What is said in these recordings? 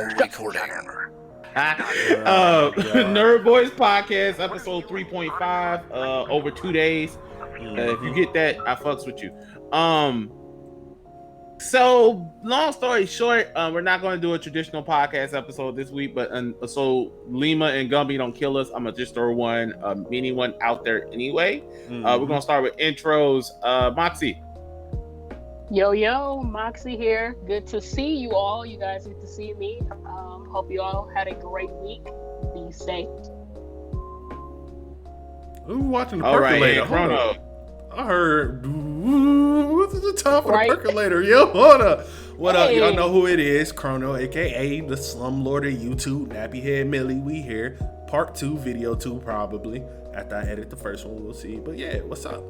now recording. Nerd Boys Podcast, episode 3.5, over 2 days. If you get that, I fucks with you. So long story short, we're not going to do a traditional podcast episode this week, but so Lima and Gumby don't kill us, I'm gonna just throw one mini one out there anyway. We're gonna start with intros. Moxie. Yo, Moxie here. Good to see you all. You guys get to see me. Hope you all had a great week. Be safe. Who's watching the percolator? Chrono. I heard. What's the time for the percolator? Yo, hold up. What up? Y'all know who it is. Chrono, aka the slumlord of YouTube. Nappy Head Millie. We here. Part 2, video 2 probably. After I edit the first one, we'll see. But yeah, what's up?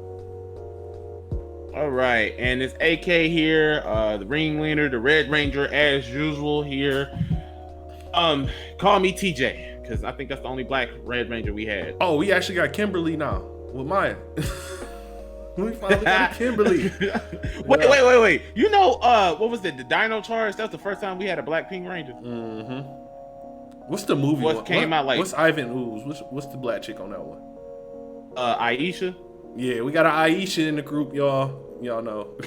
All right, and it's AK here, the ringleader, the Red Ranger, as usual here. Call me TJ, because I think that's the only black Red Ranger we had. Oh, we actually got Kimberly now with Maya. We finally got Kimberly. Wait. You know, what was it? The Dino Charge? That was the first time we had a black Pink Ranger. Mm-hmm. What's the movie? What's Ivan Ooze? What's the black chick on that one? Aisha. Yeah, we got an Aisha in the group, y'all. Y'all know.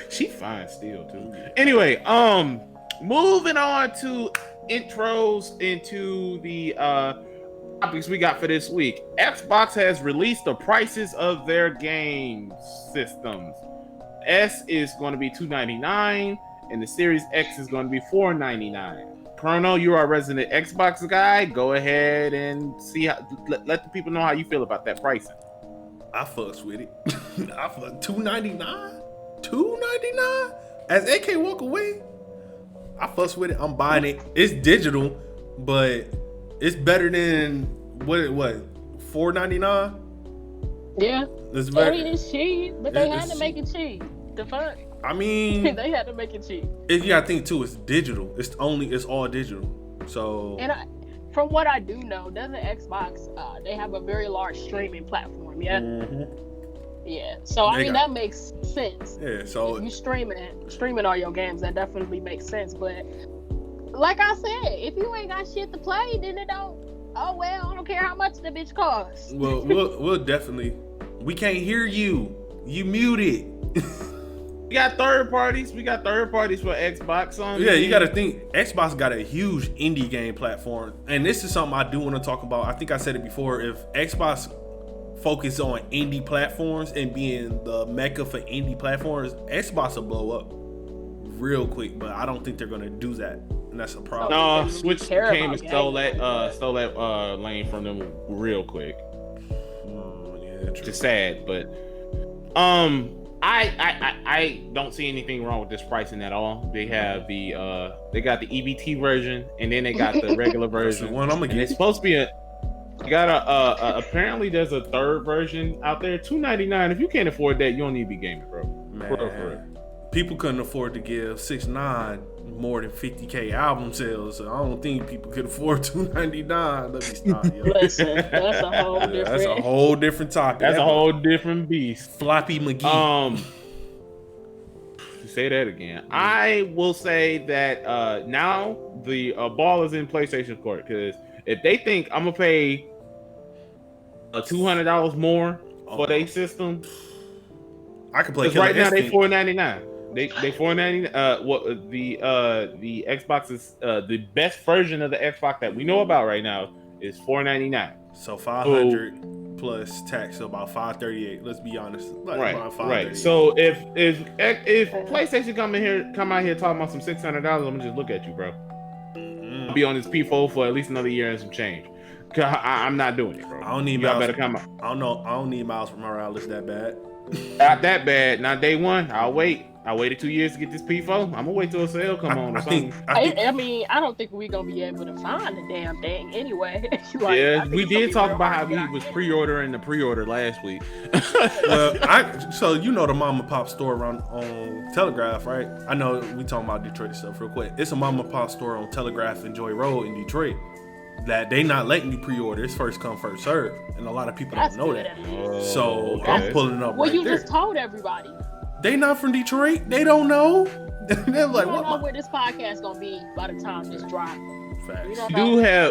She fine still too. Anyway, moving on to intros into the topics we got for this week. Xbox has released the prices of their game systems. S is going to be $299, and the Series X is going to be $499. Chrono, you are a resident Xbox guy. Go ahead and see how. Let the people know how you feel about that pricing. I fucks with it. I fuck $299? $299? As AK walk away, I fucks with it. I'm buying it. It's digital, but it's better than what $499? Yeah. It's better. I mean, it's cheap, but they had to make it cheap. The fuck? I mean, they had to make it cheap. You gotta think too, it's digital. It's all digital. So from what I do know, doesn't Xbox, they have a very large streaming platform, yeah? Mm-hmm. Yeah, so I mean, that makes sense. Yeah, so if you streaming all your games, that definitely makes sense. But like I said, if you ain't got shit to play, then it don't, oh well, I don't care how much the bitch costs. Well, we'll definitely, we can't hear you. You muted. We got third parties. For Xbox on. Yeah, you got to think Xbox got a huge indie game platform, and this is something I do want to talk about. I think I said it before. If Xbox focus on indie platforms and being the mecca for indie platforms, Xbox will blow up real quick. But I don't think they're gonna do that, and that's a problem. No, Switch came and stole that lane from them real quick. Yeah, true. It's sad, but I don't see anything wrong with this pricing at all. They have they got the EBT version, and then they got the regular version. That's the one I'm gonna get. It's supposed to be apparently there's a third version out there, $299. If you can't afford that, you don't need to be gaming, bro. Man, for people couldn't afford to give 6ix9ine more than 50K album sales, so I don't think people could afford $299. Let me stop, yo. Listen, that's a whole different. That's a whole different topic. That's a whole different beast. Floppy McGee. Say that again. I will say that now the ball is in PlayStation's court, because if they think I'm gonna pay $200 more for their system, I can play. Right now they $499. They $499. What the Xbox is the best version of the Xbox that we know about right now is $499. So 500 plus tax, so about $538. Let's be honest. Right. So if PlayStation come out here talking about some $600, I'm gonna just look at you, bro. I'll be on this P4 for at least another year and some change. I'm not doing it, bro. I don't need Y'all better come out. I don't need Miles Morales that bad. Not that bad. Not day one. I'll wait. I waited 2 years to get this P4. I'm gonna wait till a sale come on or something. I mean, I don't think we're gonna be able to find the damn thing anyway. Yeah, we did talk about how he was pre-ordering the pre-order last week. Well, so you know the mom and pop store around on Telegraph, right? I know we talking about Detroit stuff real quick. It's a mom and pop store on Telegraph and Joy Road in Detroit that they not letting you pre-order. It's first come, first serve, and a lot of people don't know that. So okay. I'm pulling up. Well, you just told everybody. They not from Detroit. They don't know. They're like, we don't what? know where this podcast gonna be by the time this drops. Facts.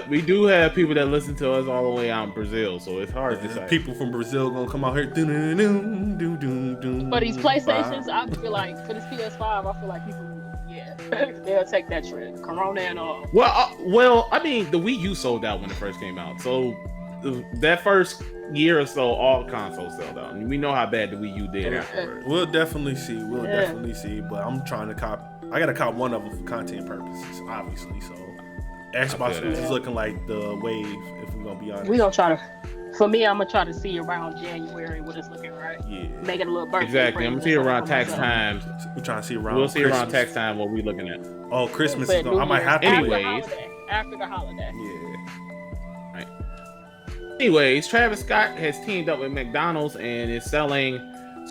We do have people that listen to us all the way out in Brazil, so it's hard to say. People from Brazil gonna come out here. For these PlayStations, I feel like for this PS5, I feel like people, they'll take that trip. Corona and all. Well, I mean, the Wii U sold out when it first came out, so that first year or so, all consoles sold out. And we know how bad the Wii U did afterwards. We'll definitely see. Definitely see. But I'm trying to cop. I gotta cop one of them for content purposes, obviously. So Xbox is looking like the wave. If we're gonna be honest, we gonna try to. For me, I'm gonna try to see around January what it's looking like. Yeah, making a little birthday. Exactly. I'm gonna see around tax time. We're trying to see around. We'll see Christmas. around tax time what we looking at. Oh, Christmas is going. I might have to. Anyways, after the holiday. Yeah. Anyways, Travis Scott has teamed up with McDonald's and is selling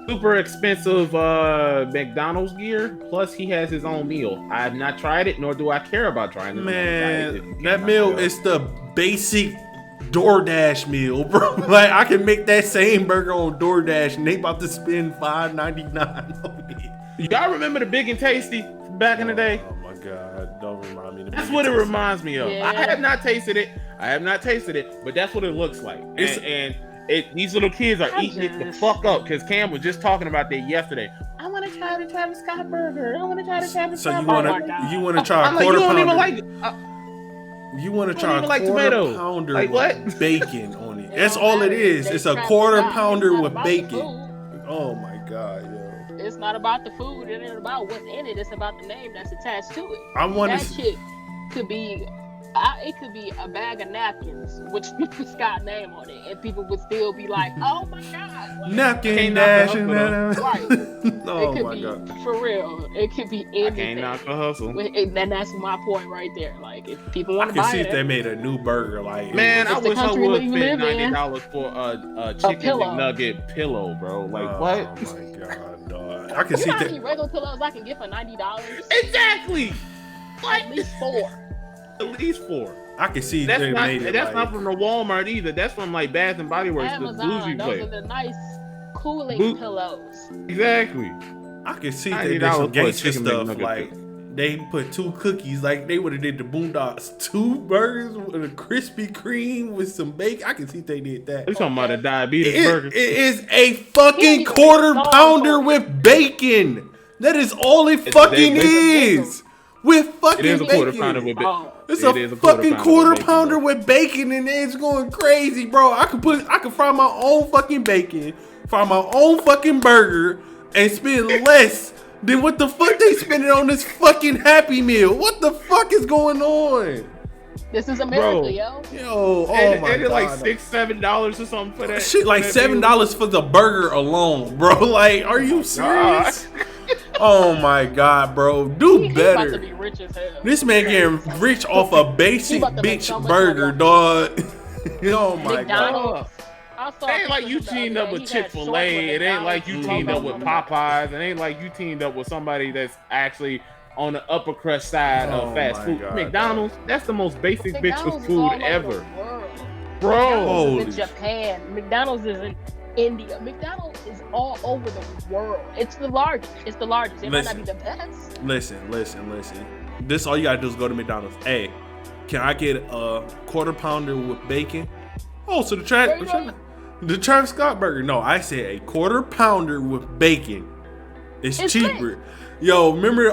super expensive McDonald's gear. Plus, he has his own meal. I have not tried it, nor do I care about trying it. Man, that meal is the basic DoorDash meal, bro. Like, I can make that same burger on DoorDash, and they about to spend $5.99 on me. Y'all remember the Big and Tasty back in the day? Oh my God, don't remind me. That's what it reminds me of. Yeah. I have not tasted it, but that's what it looks like. These little kids are eating it the fuck up, because Cam was just talking about that yesterday. I want to try the Travis Scott burger. I want to try the Travis Scott burger. So you want to try a quarter pounder? You want to try a quarter pounder with bacon on it. That's all it is. It's a quarter pounder with bacon. Oh my God, yo. It's not about the food. It ain't about what's in it. It's about the name that's attached to it. That shit could be... it could be a bag of napkins with Scott name on it, and people would still be like, "Oh my God, like, napkin dash!" Right? Oh it could my be, God, for real. It could be anything. I can't knock the hustle. And that's my point right there. Like, if people want to buy it, I can see if they made a new burger. Like, man, I wish I would spend $90 for a chicken McNugget pillow, bro. Like, what? Oh my God, dog. I can see how many regular pillows I can get for $90? Exactly. At least 4. At least 4. I can see that's not, made it. That's not from the Walmart either. That's from like Bath and Body Works. Amazon. Those are the nice cooling pillows. Exactly. I can see they did some gangster stuff. Like they put 2 cookies. Like they would have did the Boondocks 2 burgers with a Krispy Kreme with some bacon. I can see they did that. You talking about a diabetes burger? It is a fucking quarter pounder with bacon. That is all it fucking is. With fucking bacon. It is a quarter pounder with bacon. It's a fucking quarter pounder with bacon, and it's going crazy, bro. I could fry my own fucking bacon, fry my own fucking burger, and spend less than what the fuck they spending on this fucking Happy Meal. What the fuck is going on? This is America, yo. Oh my God. It's like $6-7 or something for that. Shit, like $7 for the burger alone, bro. Like, are you serious? Oh my God, bro. Do better. About to be rich as hell. This man getting rich off a basic bitch burger, dog. Oh my God. It ain't like you teamed up with Chick-fil-A. It ain't like you teamed up with Popeyes. It ain't like you teamed up with somebody that's actually on the upper crust side of fast food. God, McDonald's, that's the most basic bitch with food ever. Bro. Holy in Japan. McDonald's is in India. McDonald's is all over the world. It's the largest. It might not be the best. Listen. This all you gotta do is go to McDonald's. Hey, can I get a quarter pounder with bacon? Oh, so the Travis Scott burger. No, I said a quarter pounder with bacon. It's cheaper. Great. Yo, remember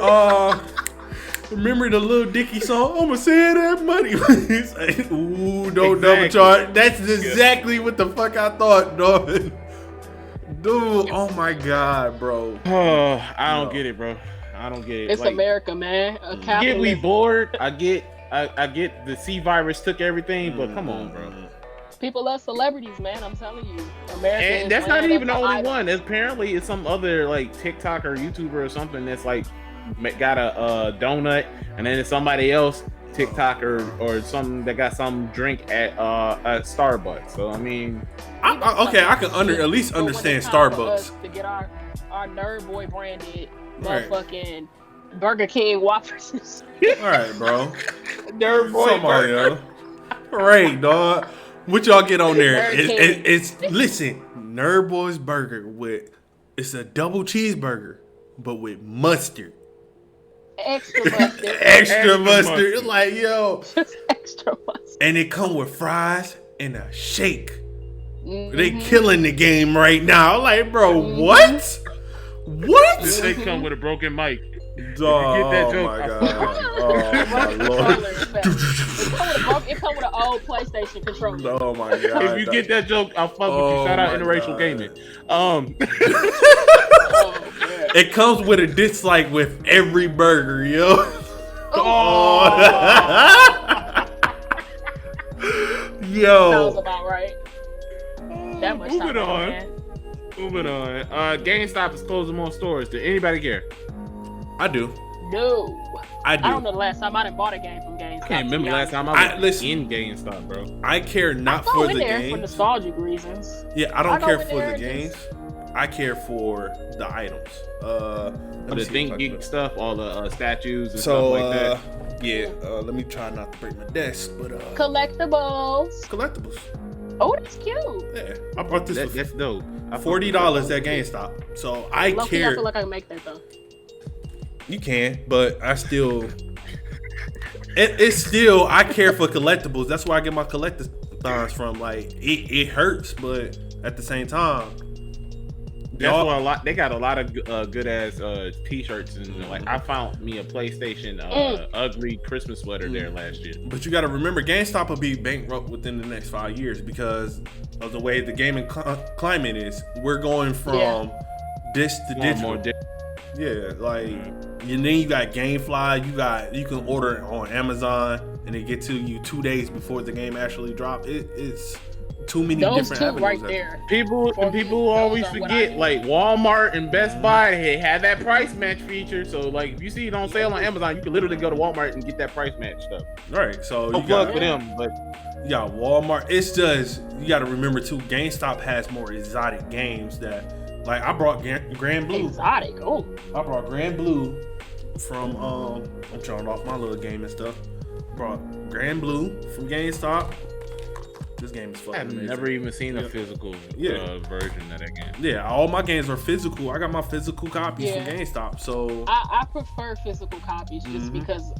the Lil Dicky song? I'ma save that money. Like, ooh, don't double charge. That's exactly what the fuck I thought, dog. Dude, oh my God, bro. Oh, I don't get it, bro. I don't get it. It's like, America, man. Get we bored. I get the C virus took everything, but come on, bro. People love celebrities, man. I'm telling you, America. And that's not even the only one. Apparently, it's some other like TikTok or YouTuber or something that's like got a donut, and then it's somebody else TikTok or something that got some drink at Starbucks. So I mean, I can at least understand Starbucks to get our Nerd Boy branded motherfucking Burger King Whoppers. All right, bro. Nerd Boy burger. Right, dog. What y'all get on there? Listen, Nerd Boy's burger it's a double cheeseburger, but with mustard. Extra mustard. extra mustard. Like, yo. Just extra mustard. And it come with fries and a shake. Mm-hmm. They killing the game right now. Like, bro, what? What? They come with a broken mic. Oh, get that joke? my god! Oh my lord! It come with an old PlayStation controller. Oh my god! If you get that joke, I'll fuck with you. Shout out interracial gaming. It comes with a dislike with every burger, yo. Oh. Yo. Sounds about right. That much Moving time on. man. Moving on. GameStop is closing more stores. Did anybody care? I do. No. I do. I don't know the last time I done bought a game from GameStop. I can't remember the last time I was listen, in GameStop, bro. I care not I for in the there games. for nostalgic reasons. Yeah, I don't care in for there the and games. I care for the items. The Think Geek stuff, all the statues and So, stuff like that. yeah, let me try not to break my desk, but Collectibles. collectibles. Oh, that's cute. Yeah, I bought this for That's dope. $40 at GameStop. So I Lucky, care. I feel like I can make that though. You can, but I still. It's still I care for collectibles. That's where I get my collectathons from. Like it hurts, but at the same time, That's why they got a lot of good ass t-shirts and like I found me a PlayStation ugly Christmas sweater there last year. But you got to remember, GameStop will be bankrupt within the next 5 years because of the way the gaming climate is. We're going from this to digital. Yeah, like and then you got GameFly. You can order it on Amazon and it get to you 2 days before the game actually drops. It's too many Those different two avenues right out there. People always forget, like Walmart and Best Buy, they had that price match feature. So like if you see it on sale on Amazon, you can literally go to Walmart and get that price match stuff. Right. So No you plug got for them, but you got Walmart. It's just you got to remember too. GameStop has more exotic games that, like I brought Grand Blue. Exotic. Oh. I brought Grand Blue from I'm showing off my little game and stuff. Brought Grand Blue from GameStop. This game is fucking I've amazing. never even seen a physical version of that game. Yeah, all my games are physical. I got my physical copies from GameStop. So I prefer physical copies just because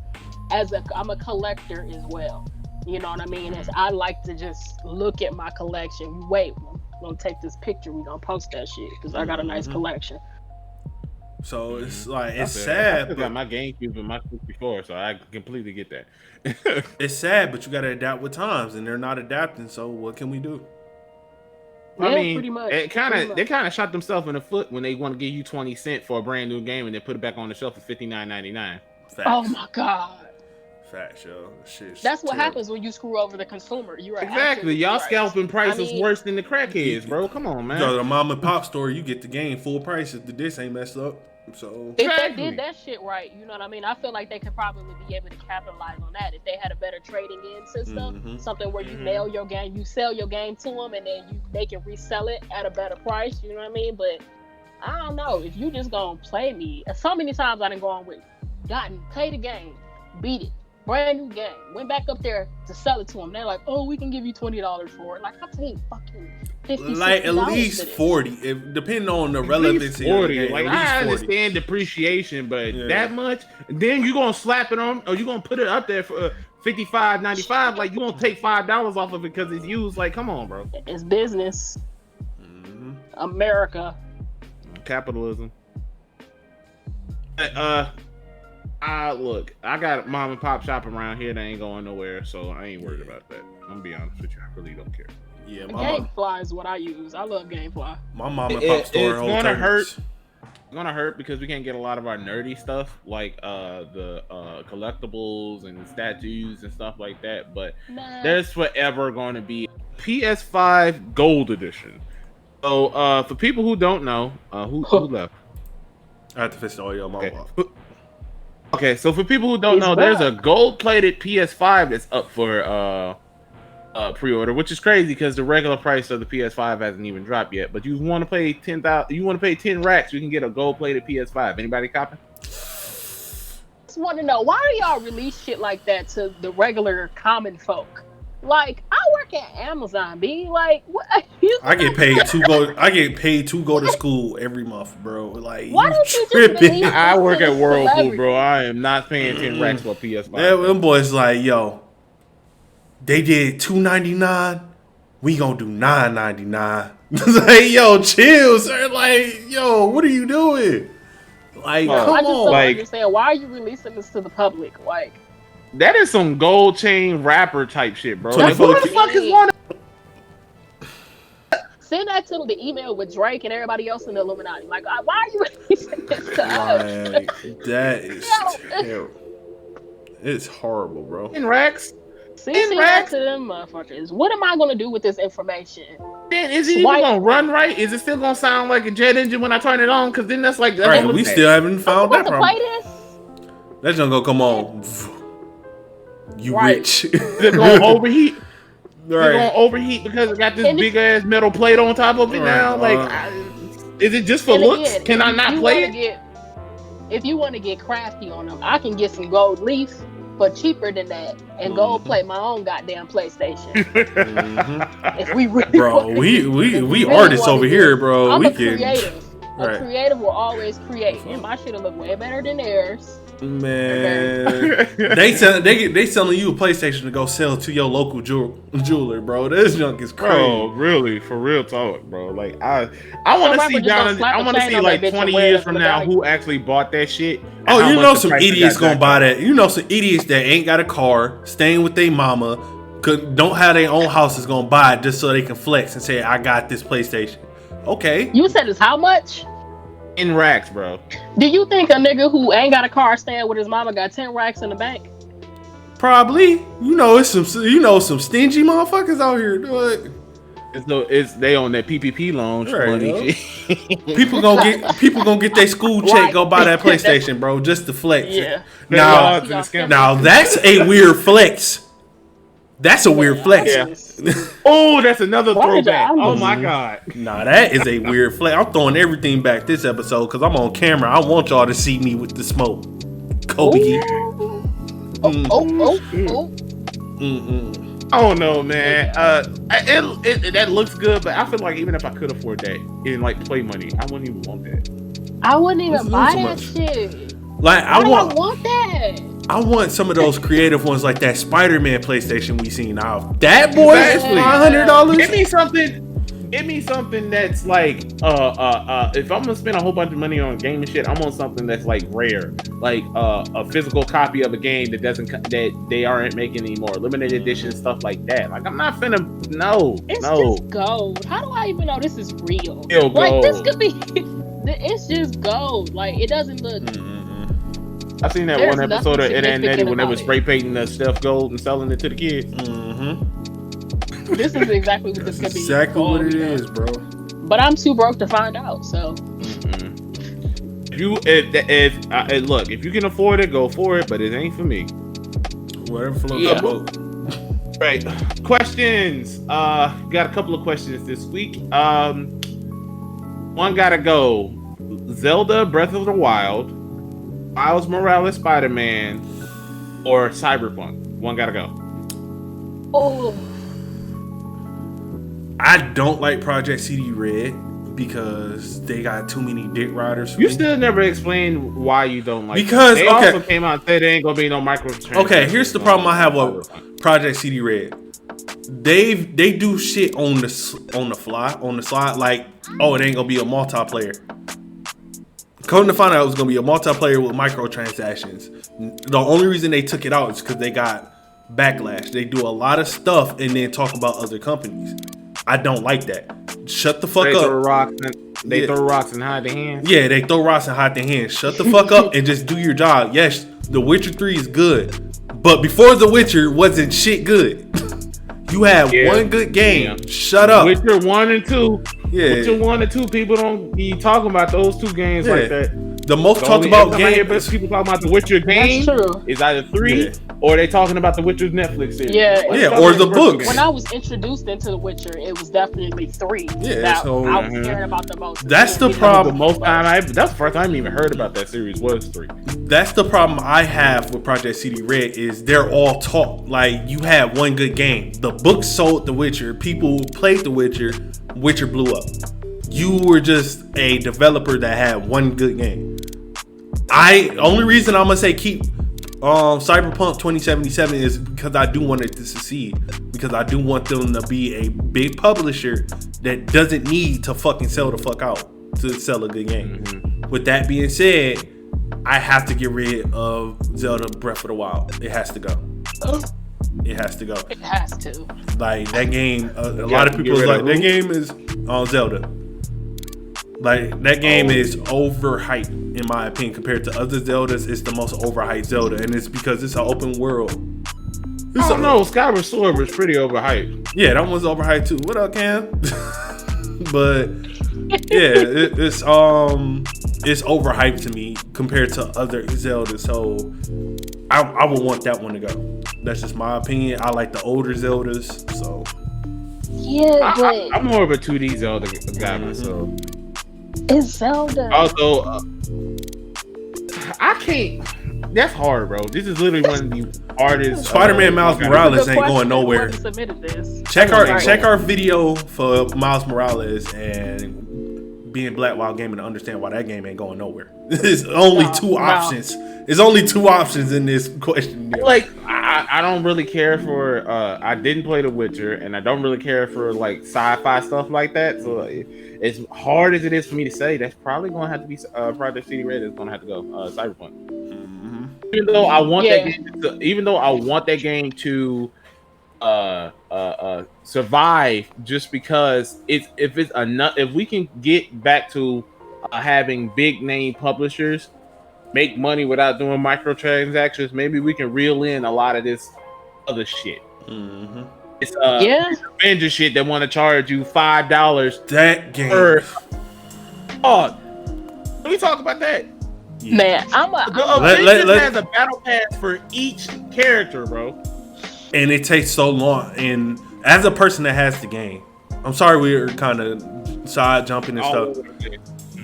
I'm a collector as well. You know what I mean? I like to just look at my collection. Wait, we're gonna take this picture. We're gonna post that shit because I got a nice collection. So it's like it's I sad. got my GameCube and my 64, so I completely get that. It's sad, but you gotta adapt with times, and they're not adapting. So what can we do? Yeah, I mean, pretty much. they kind of shot themselves in the foot when they want to give you 20 cents for a brand new game and then put it back on the shelf for $59.99. Facts. Oh my god. Facts, yo. Shit's That's what terrible. happens when you screw over the consumer. You're Exactly. Y'all right. scalping prices worse than the crackheads, bro. Come on, man. You go to the mom and pop store, you get the game full price if the disc ain't messed up. So If Exactly. they did that shit right, you know what I mean? I feel like they could probably be able to capitalize on that if they had a better trading in system, something where you nail your game, you sell your game to them, and then they can resell it at a better price. You know what I mean? But I don't know if you just gonna play me. So many times I done gone with, play the game, beat it, brand new game, went back up there to sell it to them. They're like, oh, we can give you $20 for it. Like I paid fucking $50, like at $60 least for this. 40, if depending on the relevancy of the game. Like at least I 40. understand depreciation, but that much, then you gonna slap it on, or you gonna put it up there for $55.95? Like you gonna take $5 off of it because it's used? Like, come on, bro. It's business. America. Capitalism. Look, I got mom and pop shop around here that ain't going nowhere, so I ain't worried about that. I'm gonna be honest with you, I really don't care. Yeah, Gamefly is what I use. I love Gamefly. My mom and pop store. It's gonna hurt. It's gonna hurt because we can't get a lot of our nerdy stuff, like the collectibles and statues and stuff like that. But there's forever going to be PS5 Gold Edition. So for people who don't know, who left? I have to fix the audio. My off. Okay, so for people who don't know, there's a gold-plated PS5 that's up for pre-order, which is crazy because the regular price of the PS5 hasn't even dropped yet. But you want to pay 10,000? You want to pay 10 racks? You can get a gold-plated PS5. Anybody copy? Just want to know, why do y'all release shit like that to the regular common folk? Like, I work at Amazon, B. Like, what? I get paid to go to school every month, bro. Like, why don't you just release I work at Whirlpool, celebrity? bro. I am not paying 10 racks for a PS5. Them boys like, yo, they did $2.99. We gonna do $9.99. Like, yo, chill, sir. Like, yo, what are you doing? Like, come I just on. don't Like, understand. Why are you releasing this to the public? Like, that is some gold chain rapper type shit, bro. So Like, the who the fuck is one? send that to the email with Drake and everybody else in the Illuminati. Like, why are you releasing this to us? Like, that is terrible. It's horrible, bro. 10 racks? CC that to them motherfuckers. What am I gonna do with this information? Then is it even gonna run right? Is it still gonna sound like a jet engine when I turn it on? Because then that's like All right, we still haven't found that play problem. this? That's gonna go come on. You Right. rich. Is it gonna overheat? Is it Right. gonna overheat because it got this And big ass metal plate on top of it now? Like, is it just for And looks? again, Can I if not you play wanna it? If you want to get crafty on them, I can get some gold leaf for cheaper than that and go play my own goddamn PlayStation. If we really Bro, wanna we really artists wanna over get- here, bro. I'm We a can, creative. A Right. creative will always create, and my shit'll look way better than theirs. man. they selling you a PlayStation to go sell to your local jeweler, bro. This junk is crazy. Bro, really, for real talk, bro. Like, I want to rapper see just gonna slap I a want to chain see on like that bitch 20 and wear years it from for now the who actually bought that shit. and Oh, how you much know the some price idiots got gonna jacked buy up. that. You know some idiots that ain't got a car, staying with their mama, don't have their own house is gonna buy it just so they can flex and say, I got this PlayStation. Okay. You said it's how much? In racks, bro. Do you think a nigga who ain't got a car staying with his mama got 10 racks in the bank? Probably. It's some stingy motherfuckers out here. Dude. They on that PPP loan Right, money. People gonna get their school check, Right. go buy that PlayStation, bro, just to flex. Yeah. Now that's a weird flex. That's a weird flex. Yeah. Oh, that's another Why did throwback. I- Oh my god. Nah, that is a weird flex. I'm throwing everything back this episode because I'm on camera. I want y'all to see me with the smoke. Kobe. Oh. I don't know, man. That looks good, but I feel like even if I could afford that in like play money, I wouldn't even want that. I wouldn't even This is buy too that much. shit. Like Why do I want want that? some of those creative ones like that Spider-Man PlayStation we seen now. That boy is Exactly. $500. Give me something that's like if I'm gonna spend a whole bunch of money on game and shit, I'm on something that's like rare, like a physical copy of a game that they aren't making anymore, limited edition stuff like that. Like I'm not finna It's no. just gold. How do I even know this is real? Still Like this gold. could be. It's just gold. Like it doesn't look. I seen that There's one episode of nothing Ed and Nettie when they significant was about spray painting the stuff gold and selling it to the kids. This is exactly what this That's could be. exactly what it Gold. is, bro. But I'm too broke to find out. So Look, if you can afford it, go for it. But it ain't for me. Whatever floats Yeah. your boat. Right. Questions. Got a couple of questions this week. One gotta go. Zelda Breath of the Wild, Miles Morales Spider-Man, or Cyberpunk. One gotta go. oh, I don't like Project CD Red because they got too many dick riders for You me. still never explained why you don't like Because, it. They okay. also came out and said there ain't gonna be no microtransactions. Okay, here's the problem I have with Project CD Red. They do shit on the slide. Like, oh, it ain't gonna be a multiplayer. Come to find out, it was gonna be a multiplayer with microtransactions. The only reason they took it out is because they got backlash. They do a lot of stuff and then talk about other companies. I don't like that. Shut the fuck They up. throw rocks and hide their hands. Yeah, they throw rocks and hide their hands. Shut the fuck up and just do your job. Yes, The Witcher 3 is good, but before The Witcher wasn't shit good. You had one good game. Yeah. Shut up. Witcher 1 and 2. Yeah. Witcher 1 and 2, people don't be talking about those two games like that. The most The talked only about time I hear game. people talking about the Witcher game is either 3 or they talking about the Witcher's Netflix series. Yeah, or the books. When I was introduced into The Witcher, it was definitely 3. Yeah, that so I was hearing about the most. That's the problem. That's the first time I even heard about that series was 3. That's the problem I have with Project CD Red is they're all talk. Like, you had one good game. The books sold The Witcher. People played The Witcher. Witcher blew up. You were just a developer that had one good game. Only reason I'm gonna say keep Cyberpunk 2077 is because I do want it to succeed. Because I do want them to be a big publisher that doesn't need to fucking sell the fuck out to sell a good game. Mm-hmm. With that being said, I have to get rid of Zelda Breath of the Wild. It has to go. It has to go. It has to. Like, that game, a lot of people like that game is on Zelda. Like, that game is overhyped in my opinion compared to other Zeldas. It's the most overhyped Zelda, and it's because it's an open world. I don't know. Skyward Sword was pretty overhyped. Yeah, that one's overhyped too. What up, Cam? But yeah, it's overhyped to me compared to other Zeldas. So I would want that one to go. That's just my opinion. I like the older Zeldas. So yeah, but I'm more of a 2D Zelda guy myself. It's Zelda. Also, I can't. That's hard, bro. This is literally one of the hardest. Spider-Man Miles Morales ain't going nowhere. Check our video for Miles Morales and being Black Wild Gaming to understand why that game ain't going nowhere. There's only two options. There's only two options in this question. Like, I don't really care for. I didn't play The Witcher, and I don't really care for like sci-fi stuff like that. So as hard as it is for me to say, that's probably going to have to be Project CD Red is going to have to go Cyberpunk. Mm-hmm. Even though I want that game to survive, just because if we can get back to having big name publishers make money without doing microtransactions, maybe we can reel in a lot of this other shit. Mm-hmm. It's Avengers shit that want to charge you $5. That game. Let me talk about that. Yeah. Man, Avengers has a battle pass for each character, bro. And it takes so long. And as a person that has the game, I'm sorry we're kind of side jumping and stuff.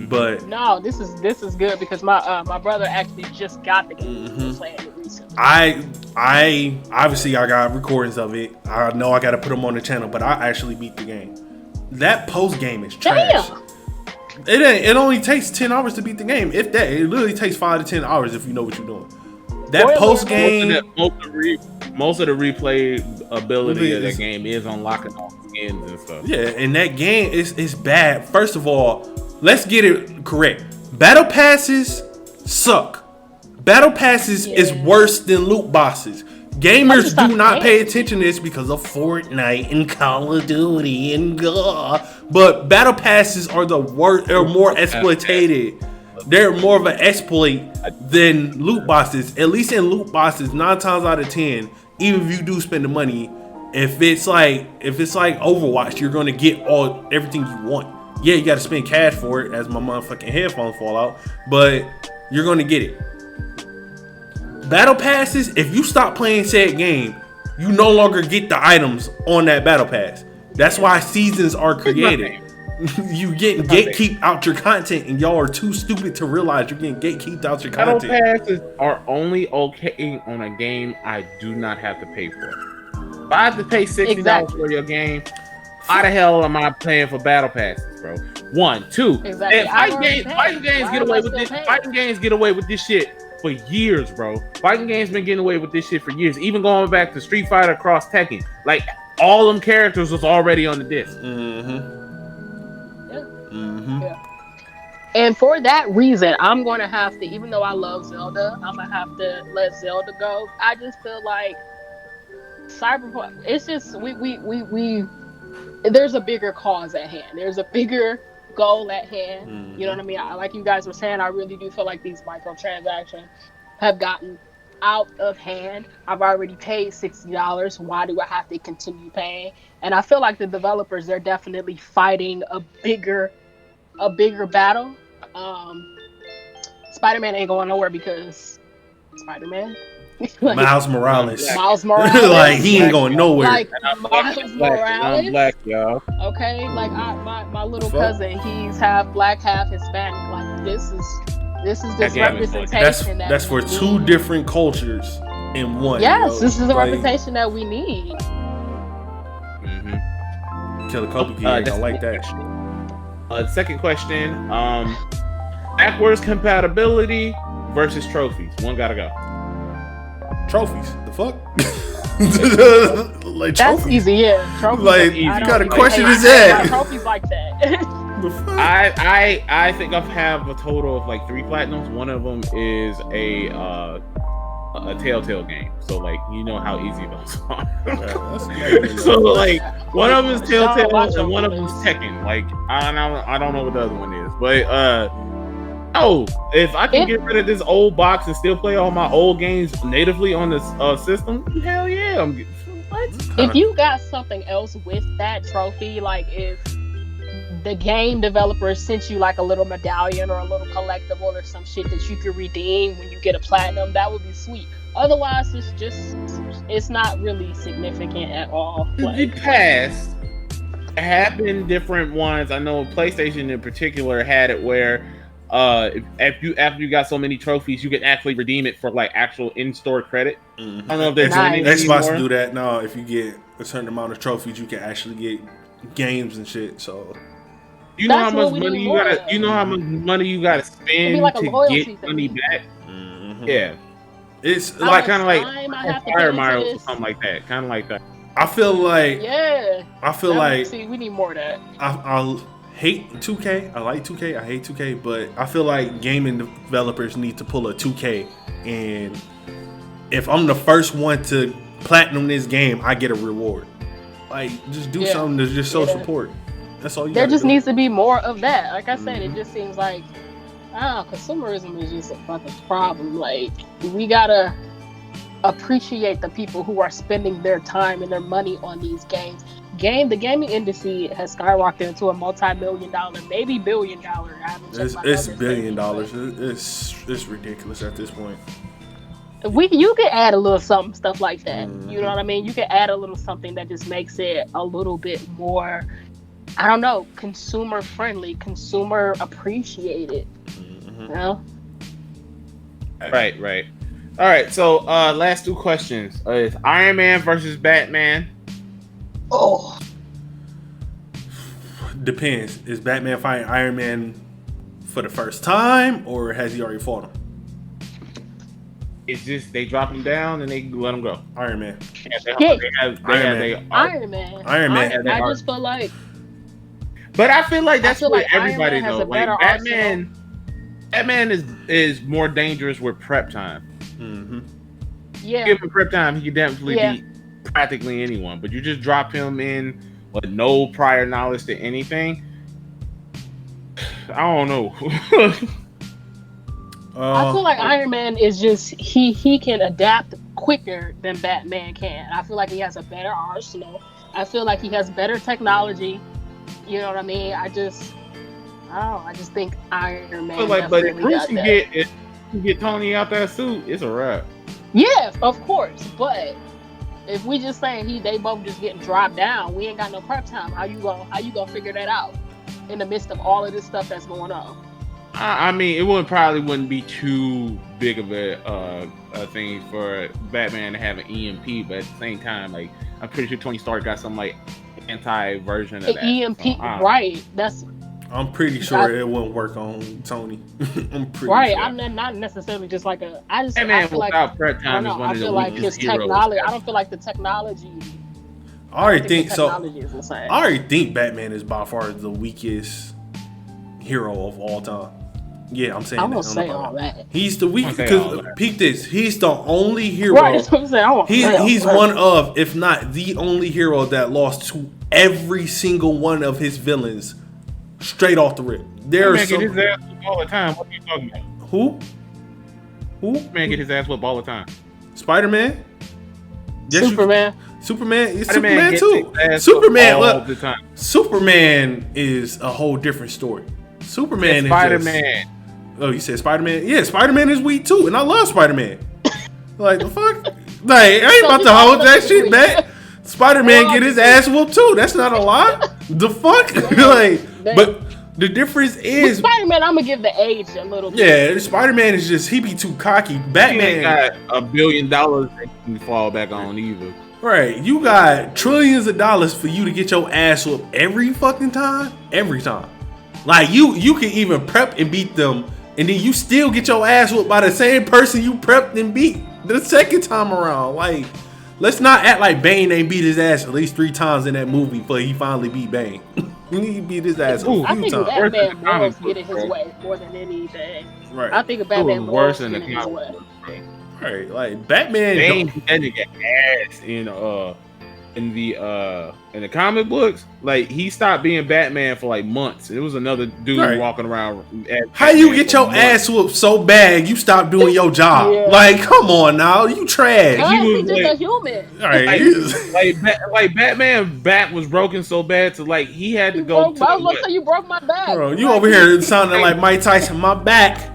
But no, this is good because my brother actually just got the game. Mm-hmm. Playing it recently. I obviously I got recordings of it. I know I got to put them on the channel, but I actually beat the game. That post game is trash. Damn. It only takes 10 hours to beat the game. If that, it literally takes 5 to 10 hours if you know what you're doing. That post game, most of the replay ability of that game is unlocking all the skins and stuff. Yeah, and that game is bad. First of all, let's get it correct. Battle passes suck. Battle passes is worse than loot bosses. Gamers do not pay attention to this because of Fortnite and Call of Duty and but battle passes are the worst. They're more exploitated. They're more of an exploit than loot bosses. At least in loot bosses, 9 times out of 10, even if you do spend the money, if it's like Overwatch, you're gonna get everything you want. Yeah, you got to spend cash for it, as my motherfucking headphones fall out, but you're gonna get it. Battle passes, if you stop playing said game, you no longer get the items on that battle pass. That's why seasons are created. You getting gatekeep out your content, and y'all are too stupid to realize you're getting gatekeeped out your content. Battle passes are only okay on a game I do not have to pay for. If I have to pay $60 for your game, how the hell am I paying for battle passes, bro? 1, 2. Exactly. Fighting games get away with this. Fighting games get away with this shit for years, bro. Fighting games been getting away with this shit for years. Even going back to Street Fighter Cross Tekken, like all them characters was already on the disc. Mm-hmm. Yeah. And for that reason, I'm going to have to, even though I love Zelda, I'm going to have to let Zelda go. I just feel like Cyberpunk, it's just, we there's a bigger cause at hand. There's a bigger goal at hand. Mm-hmm. You know what I mean? Like you guys were saying, I really do feel like these microtransactions have gotten out of hand. I've already paid $60. Why do I have to continue paying? And I feel like the developers, they're definitely fighting a bigger battle. Spider-Man ain't going nowhere because Spider-Man. Like, Miles Morales. Like he ain't going nowhere. Like Miles Morales. I'm black, y'all. Okay, like my little cousin, he's half black, half Hispanic. Like this is this representation that's for two different cultures in one. Yes, this is the representation that we need. Kill a Kobe kid. I like that. Second question: backwards compatibility versus trophies. One gotta go. Trophies. The fuck? Like that's trophies. Easy, yeah. Trophies. Like you gotta question his ass. Trophies like that. I think I have a total of like 3 platinums. One of them is a Telltale game, so like you know how easy those are. So like one of them is Telltale and one of them is Tekken. Like I don't know what the other one is, but if I can get rid of this old box and still play all my old games natively on this system, hell yeah! What? If you got something else with that trophy, like if the game developer sent you like a little medallion or a little collectible or some shit that you could redeem when you get a platinum, that would be sweet. Otherwise, it's not really significant at all. In the past, have been different ones. I know PlayStation in particular had it where after you got so many trophies, you can actually redeem it for like actual in-store credit. I don't know if they're doing it Xbox anymore. do that now. If you get a certain amount of trophies, you can actually get games and shit. So you know how much money you gotta. You know how much money you gotta spend like to get money back. Yeah, it's like kind of like Fire Mario or something like that. Kind of like that. I feel like see, we need more of that. I hate 2K. I like 2K. I hate 2K, but I feel like gaming developers need to pull a 2K. And if I'm the first one to platinum this game, I get a reward. Like, just do something to just show support. That's all you. There just needs to be more of that. Like I said, it just seems like consumerism is just a fucking problem. Like we gotta appreciate the people who are spending their time and their money on these games. The gaming industry has skyrocketed into a multi-million-dollar, maybe billion-dollar. It's $1 billion. It's ridiculous at this point. You could add a little stuff like that. You know what I mean? You could add a little something that just makes it a little bit more, I don't know, consumer friendly, consumer appreciated. You know? Right. All right. So last 2 questions: is Iron Man versus Batman? Oh, depends. Is Batman fighting Iron Man for the first time, or has he already fought him? It's just they drop him down and they let him go. Iron Man. Iron Man. I just feel like. But I feel like that's what like everybody knows. Like Batman is more dangerous with prep time. Yeah. Give him prep time, he can definitely beat practically anyone. But you just drop him in with no prior knowledge to anything. I don't know. I feel like Iron Man is just he can adapt quicker than Batman can. I feel like he has a better arsenal. I feel like he has better technology. You know what I mean? I just think Iron Man. But if Bruce can get Tony out that suit, it's a wrap. Yeah, of course. But if we just saying they both just getting dropped down, we ain't got no prep time. How you gonna figure that out in the midst of all of this stuff that's going on? I mean, it wouldn't be too big of a thing for Batman to have an EMP, but at the same time, like I'm pretty sure Tony Stark got some like anti-version of that. EMP, right? I'm pretty sure it wouldn't work on Tony. I'm pretty sure. I'm not necessarily just like a. I feel without prep time is one of the weakest heroes. I don't feel like the technology. I already think Batman is by far the weakest hero of all time. Yeah, I'm saying. I'm gonna say all that. He's the weakest because peep this. He's the only hero. Right, that's what I'm saying. He's one of, if not the only hero that lost to every single one of his villains straight off the rip. Man get his ass whipped all the time. What are you talking about? Who? Man get his ass whipped all the time. Spider-Man? Yes, Superman. Superman too. Superman all the time. Superman is a whole different story. Superman is Spider-Man. Oh, you said Spider-Man? Yeah, Spider-Man is weak too, and I love Spider-Man. Like the fuck? Like I ain't about to hold that shit back. Spider-Man get his ass whooped too. That's not a lie. The fuck? Like, but the difference is Spider-Man. I'm gonna give the age a little bit. Yeah, Spider-Man is just he be too cocky. Batman got $1 billion that can fall back on either. Right, you got trillions of dollars for you to get your ass whooped every fucking time. Every time. Like you can even prep and beat them, and then you still get your ass whooped by the same person you prepped and beat the second time around. Like, let's not act like Bane ain't beat his ass at least 3 times in that movie before he finally beat Bane. He beat his ass a few times. I think Batman was getting his way more than anything. Right. I think Batman was worse than the getting his way. Right, like Batman. Bane that nigga ass in the comic books. Like he stopped being Batman for like months. It was another dude walking around. How you get your ass whooped so bad you stop doing your job? Yeah. Like, come on now, you trash. He's just a human. Right. Like Batman back was broken so bad to like he had to go. I was gonna say you broke my back. Bro, you over here sounding like Mike Tyson. My back,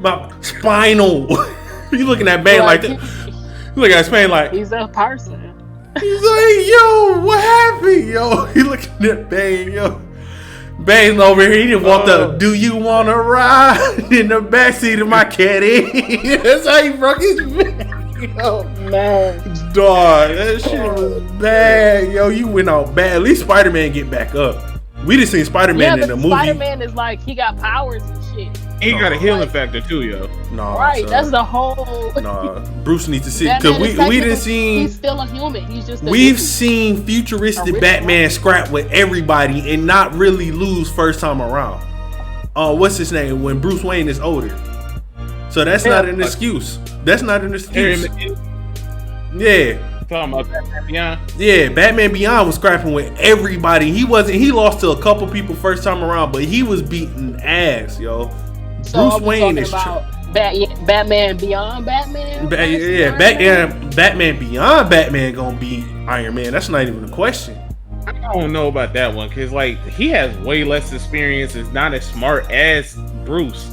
my spinal. You looking at Bane like that? You looking at Bane like he's a person. He's like, yo, what happened, yo? He looking at Bane, yo. Bane's over here. He didn't walk up. Do you want to ride in the backseat of my caddy? That's how he broke his back. Oh man, dog, that shit was bad, yo. You went out bad. At least Spider-Man get back up. We just seen Spider-Man in the movie. Spider-Man is like he got powers and shit. He got a healing factor too, yo. No, right, son. That's the whole. No, Bruce needs to see because we didn't see. He's still a human. He's just. We've seen futuristic Batman scrap with everybody and not really lose first time around. What's his name? When Bruce Wayne is older, so that's not an excuse. That's not an excuse. Yeah. Talking about Batman Beyond. Yeah, Batman Beyond was scrapping with everybody. He lost to a couple people first time around, but he was beating ass, yo. So Bruce Wayne is Batman Beyond Batman. Batman Beyond Batman gonna beat Iron Man. That's not even a question. I don't know about that one because like he has way less experience. Is not as smart as Bruce.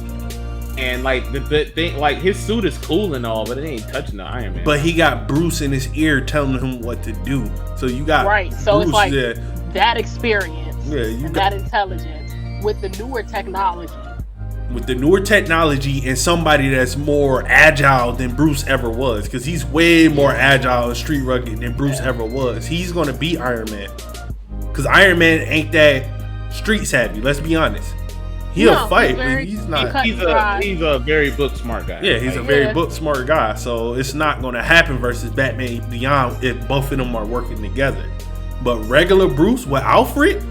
And like the thing, like his suit is cool and all, but it ain't touching the Iron Man. But he got Bruce in his ear telling him what to do. So you got so Bruce it's like that experience, that intelligence with the newer technology. With the newer technology and somebody that's more agile than Bruce ever was, because he's way more agile and street rugged than Bruce ever was. He's gonna beat Iron Man, because Iron Man ain't that street savvy. Let's be honest. He'll fight, but he's not. He's a very book smart guy. Yeah, he's a very book smart guy. So it's not going to happen versus Batman Beyond if both of them are working together. But regular Bruce with Alfred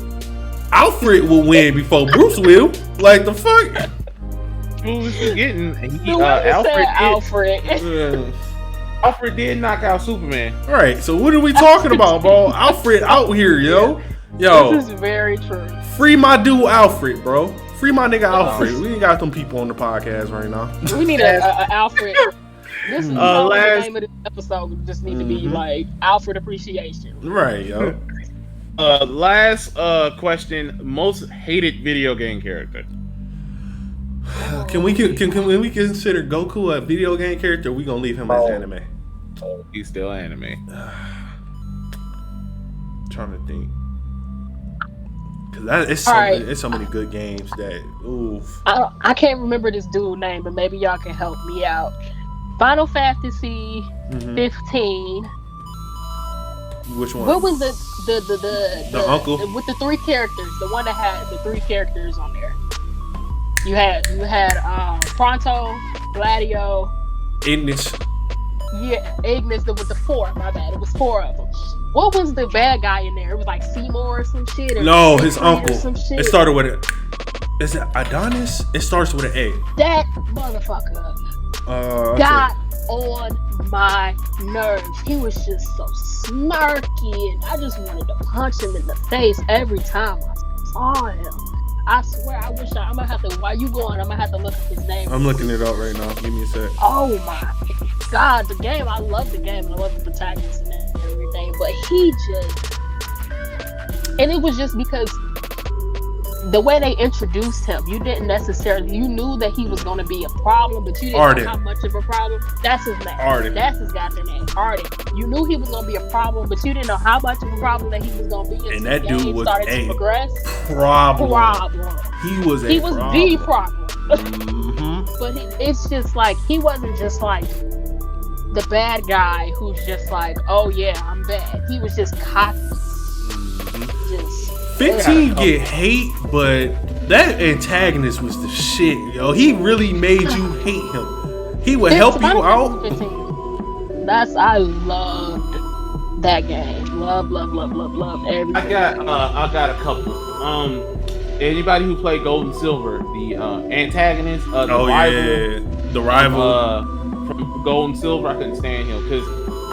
will win before Bruce will. Like the fuck. Who was forgetting? Alfred did knock out Superman. All right. So what are we talking about, bro? Alfred out here, yo. This is very true. Free my dude Alfred, bro. Free my nigga Alfred. We ain't got them people on the podcast right now. We need a Alfred. This is the name of this episode. Just need to be like Alfred appreciation. Right, yo. Last question: most hated video game character. Can we consider Goku a video game character? Or we gonna leave him as anime? He's still anime. Trying to think. It's so many good games that oof. I can't remember this dude's name, but maybe y'all can help me out. Final Fantasy 15. Which one? What was the uncle with the 3 characters? The one that had the 3 characters on there. You had Pronto, Gladio, Ignis. Yeah, Ignis with the 4. My bad. It was 4 of them. What was the bad guy in there? It was like Seymour or some shit. No, his uncle. It started with it. Is it Adonis? It starts with an A. That motherfucker got on my nerves. He was just so snarky, and I just wanted to punch him in the face every time I saw him. I swear, I'm gonna have to. While you going, I'm gonna have to look at his name. I'm looking it up right now. Give me a sec. Oh my God, the game! I love the game. I love the protagonist and everything, but he just, and it was just because the way they introduced him, you didn't necessarily, you knew that he was going to be a problem, but you didn't know how much of a problem. That's his name. Arden. That's his goddamn name. Arden. You knew he was going to be a problem, but you didn't know how much of a problem that he was going to be. And that dude was started to progress. Problem. He was the problem. But it's just like, he wasn't just like the bad guy who's just like, oh yeah, I'm bad. He was just cocky. 15 get hate, but that antagonist was the shit, yo. He really made you hate him. He would help you out. 15. I loved that game. Love everything. I got a couple. Anybody who played Gold and Silver, the antagonist, the rival from Gold and Silver, I couldn't stand him because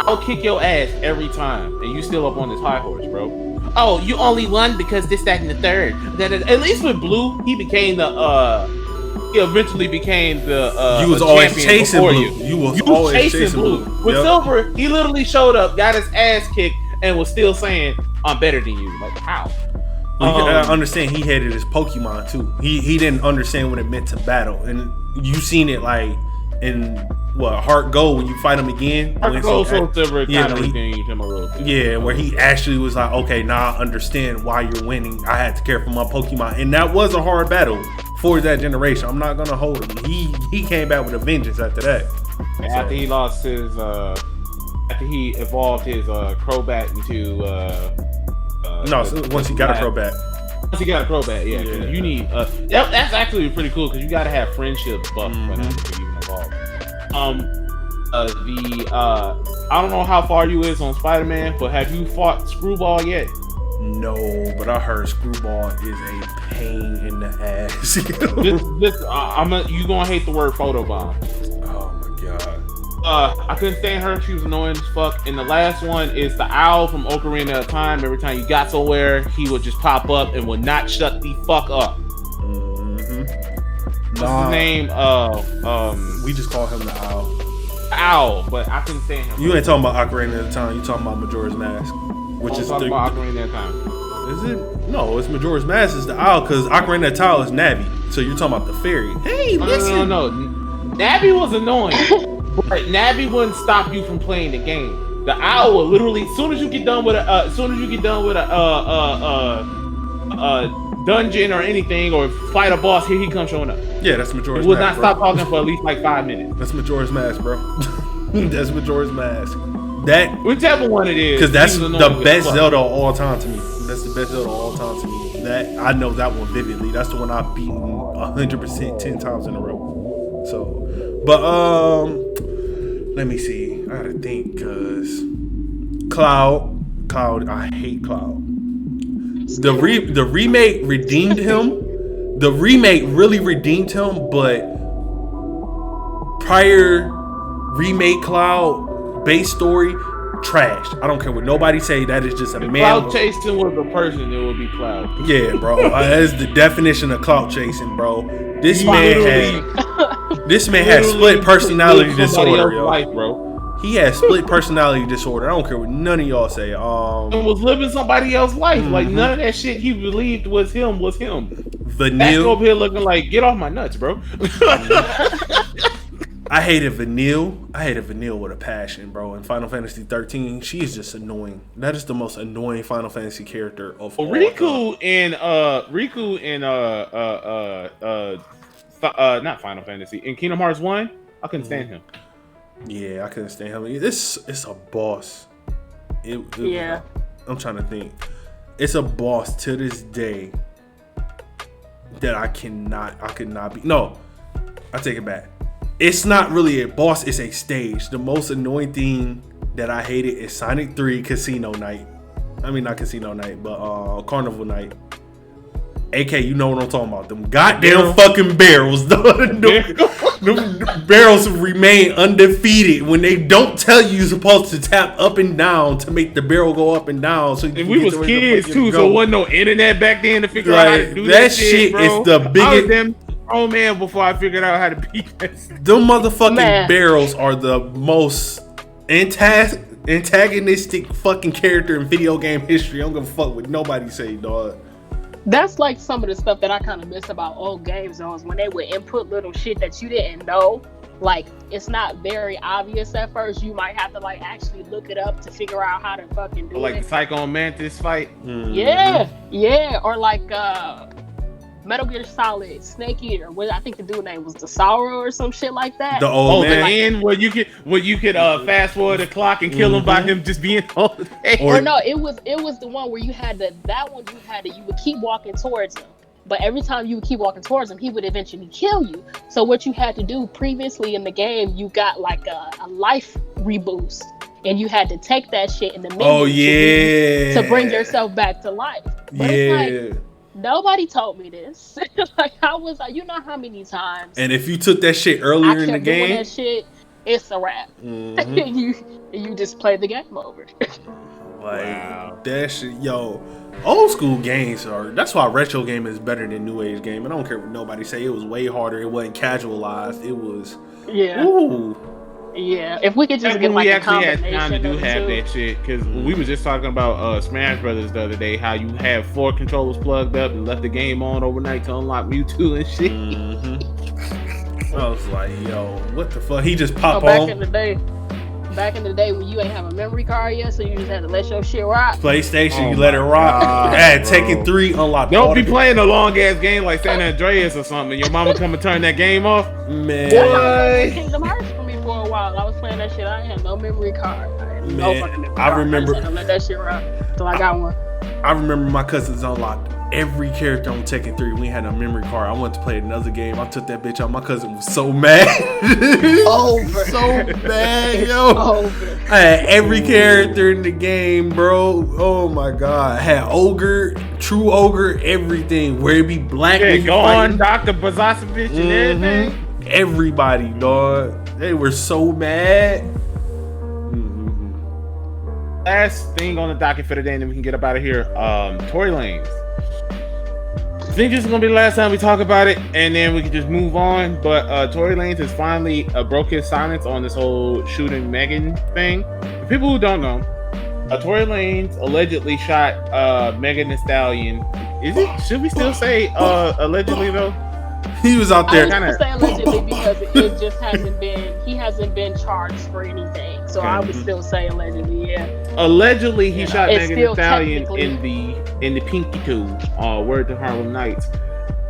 I'll kick your ass every time, and you still up on this high horse, bro. Oh, you only won because this, that, and the third. At least with Blue, he became he eventually became the you was always chasing Blue. You was always chasing Blue. With Silver, he literally showed up, got his ass kicked, and was still saying, I'm better than you. Like, how? Well, you gotta understand, he hated his Pokemon too. He didn't understand what it meant to battle. And you seen it like in Heart Gold when you fight him again. Heart Gold, Soul Silver, kind of redeemed him a little bit. Yeah, where he actually was like, okay, now I understand why you're winning. I had to care for my Pokemon, and that was a hard battle for that generation. I'm not gonna hold him. He came back with a vengeance after that. After he lost his, after he evolved his Crobat into once he got a Crobat. Once he got a Crobat, yeah. You need that's actually pretty cool because you gotta have friendship buff when you even evolve. I don't know how far you is on Spider-Man, but have you fought Screwball yet? No, but I heard Screwball is a pain in the ass. You gonna hate the word photobomb. Oh my god. I couldn't stand her. She was annoying as fuck. And the last one is the owl from Ocarina of Time. Every time you got somewhere, he would just pop up and would not shut the fuck up. What's his name? We just call him the Owl. Owl, but I couldn't stand him. You ain't talking about Ocarina of Time. You talking about Majora's Mask, which is talking about Ocarina of Time. Is it? No, it's Majora's Mask is the Owl because Ocarina of Time is Navi. So you're talking about the fairy. Hey, listen. No. Navi was annoying, but Navi wouldn't stop you from playing the game. The Owl will literally, as soon as you get done with a dungeon or anything, or fight a boss, here he comes showing up. Yeah, that's Majora's Mask. He would not stop talking for at least like 5 minutes. That's Majora's Mask, bro. That's Majora's Mask. That whichever one it is, because that's the best Zelda of all time to me. That's the best Zelda of all time to me. That I know that one vividly. That's the one I've beaten 100% 10 times in a row. So, but let me see. I gotta think, cause Cloud, I hate Cloud. The remake redeemed him. The remake really redeemed him, but prior remake Cloud base story trash. I don't care what nobody say. That is just a man. Cloud chasing was a person, it would be Cloud. Yeah, bro. That is the definition of clout chasing, bro. This man had split personality disorder, yo. Life, bro. He had split personality disorder. I don't care what none of y'all say. And was living somebody else's life. Like none of that shit he believed was him. Vanille up here looking like, get off my nuts, bro. I hated Vanille. With a passion, bro. In Final Fantasy 13, she is just annoying. That is the most annoying Final Fantasy character of all time. Riku and not Final Fantasy, in Kingdom Hearts 1, I couldn't stand him. Yeah, I couldn't stand him. It's a boss. Yeah. I'm trying to think. It's a boss to this day that I could not be. No, I take it back. It's not really a boss, it's a stage. The most annoying thing that I hated is Sonic 3 Casino Night. I mean, not Casino Night, but Carnival Night. AK, you know what I'm talking about. Them goddamn fucking barrels. Them barrels remain undefeated when they don't tell you you're supposed to tap up and down to make the barrel go up and down. So and we was kids too, so wasn't no internet back then to figure out how to do that shit, bro. Is the biggest. Oh man, before I figured out how to beat that. Them motherfucking barrels are the most antagonistic fucking character in video game history. I don't give a fuck what nobody say, dog. That's like some of the stuff that I kind of miss about old game zones when they would input little shit that you didn't know. Like, it's not very obvious at first. You might have to like actually look it up to figure out how to fucking do like it. the Psycho Mantis fight. Yeah, or like Metal Gear Solid Snake Eater. What I think the dude name was Desaro or some shit like that. The old man. The end where you could fast forward the clock and kill him by him just being old. Or no, it was the one where you would keep walking towards him. But every time you would keep walking towards him, he would eventually kill you. So what you had to do previously in the game, you got like a life reboost. And you had to take that shit in the menu to bring yourself back to life. But it's like, nobody told me this. Like, I was like, you know how many times. And if you took that shit earlier in the game, doing that shit, it's a wrap. You just play the game over. Like, that shit, yo. Old school games that's why retro game is better than new age game. I don't care what nobody say. It was way harder. It wasn't casualized. It was if we could just get like a combination. We actually had time to have that shit, because we was just talking about Smash Brothers the other day, how you have 4 controllers plugged up and left the game on overnight to unlock Mewtwo and shit. I was like, yo, what the fuck? He just popped back on. Back in the day when you ain't have a memory card yet, so you just had to let your shit rock. PlayStation, you let it rock. Tekken 3 unlocked. Don't be playing a long ass game like San Andreas or something. Your mama come and turn that game off. Man, Kingdom Hearts for me for a while. I was playing that shit. I ain't had no memory card. I remember. I let that shit rock till I got one. I remember my cousins unlocked every character on Tekken 3. We had a memory card. I went to play another game. I took that bitch out. My cousin was so mad. So mad, yo. I had every character in the game, bro. Oh my god. I had Ogre, True Ogre, everything. Where it be black. Yeah, go on, Dr. Bazasovich and everything. Everybody, dog. They were so mad. Last thing on the docket for today, and then we can get up out of here. Tory Lanez. I think this is gonna be the last time we talk about it, and then we can just move on. But Tory Lanez has finally broke his silence on this whole shooting Megan thing. For people who don't know, Tory Lanez allegedly shot Megan Thee Stallion. Should we still say allegedly though? He was out there. I would say allegedly because it just he hasn't been charged for anything. So I would still say allegedly, yeah. Allegedly, he shot Megan Thee Stallion in the pinky toe. Word to Harlem Nights,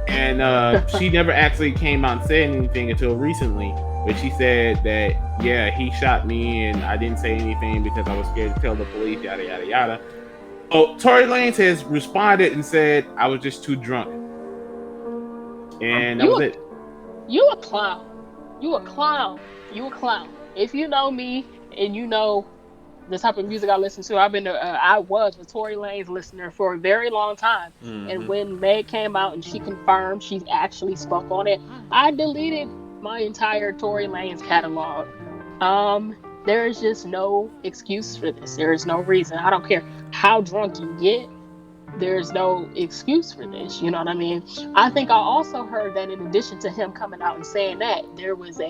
and she never actually came out and said anything until recently. But she said that he shot me, and I didn't say anything because I was scared to tell the police. Yada yada yada. Oh, Tory Lanez has responded and said, "I was just too drunk," and that was it. You a clown. You a clown. You a clown. If you know me and you know the type of music I listen to, I was a Tory Lanez listener for a very long time. And when Meg came out and she confirmed she actually spoke on it, I deleted my entire Tory Lanez catalog. There is just no excuse for this. There is no reason. I don't care how drunk you get. There's no excuse for this. You know what I mean? I think I also heard that in addition to him coming out and saying that, there was